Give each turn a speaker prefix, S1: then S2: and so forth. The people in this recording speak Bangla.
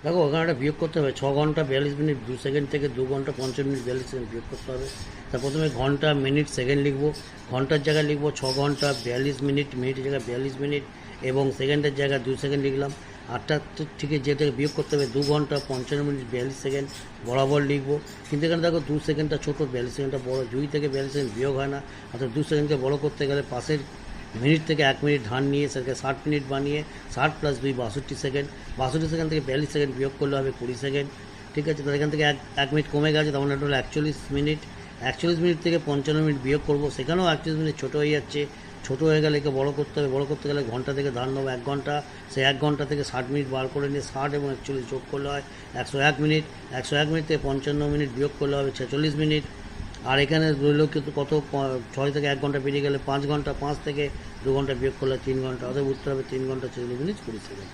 S1: দেখো ওখানে একটা বিয়োগ করতে হবে 6 ঘন্টা 42 মিনিট 2 সেকেন্ড থেকে 2 ঘন্টা 55 মিনিট 42 সেকেন্ড বিয়োগ করতে হবে। তা প্রথমে ঘন্টা মিনিট সেকেন্ড লিখবো, ঘন্টার জায়গায় লিখবো 6 ঘন্টা 42 মিনিট, মিনিটের জায়গায় 42 মিনিট এবং সেকেন্ডের জায়গায় 2 সেকেন্ড লিখলাম। আটটা থেকে যে থেকে বিয়োগ করতে হবে 2 ঘন্টা 55 মিনিট 42 সেকেন্ড বরাবর লিখবো। কিন্তু এখানে দেখো 2 সেকেন্ডটা ছোটো, 42 সেকেন্ডটা বড়ো, 2 থেকে 42 সেকেন্ড বিয়োগ হয় না। অর্থাৎ 2 সেকেন্ডকে বড়ো করতে গেলে পাশের মিনিট থেকে 1 মিনিট ধার নিয়ে সেটাকে 60 মিনিট বানিয়ে 60 + 2 62 সেকেন্ড, 62 সেকেন্ড থেকে 42 সেকেন্ড বিয়োগ করলে হবে 20 সেকেন্ড। ঠিক আছে, তাহলে এখান থেকে 1 মিনিট কমে গেছে, তখন এটা হলো 41 মিনিট। 41 মিনিট থেকে 55 মিনিট বিয়োগ করবো, সেখানেও 41 মিনিট ছোটো হয়ে যাচ্ছে। ছোটো হয়ে গেলে একে বড়ো করতে হবে, বড়ো করতে গেলে ঘন্টা থেকে ধার নেবো 1 ঘন্টা, সেই 1 ঘন্টা থেকে 60 মিনিট বার করে নিয়ে 60 এবং 41 যোগ করলে হয় 101 মিনিট। 101 মিনিট থেকে 55 মিনিট বিয়োগ করলে হবে 46 মিনিট। আর এখানে রইল কিন্তু কত, 6 থেকে 1 ঘন্টা বেরিয়ে গেলে 5 ঘন্টা, 5 থেকে 2 ঘন্টা বিয়োগ করলে 3 ঘন্টা, অতএব উত্তর হবে 3 ঘন্টা 40 মিনিট 20 সেকেন্ড।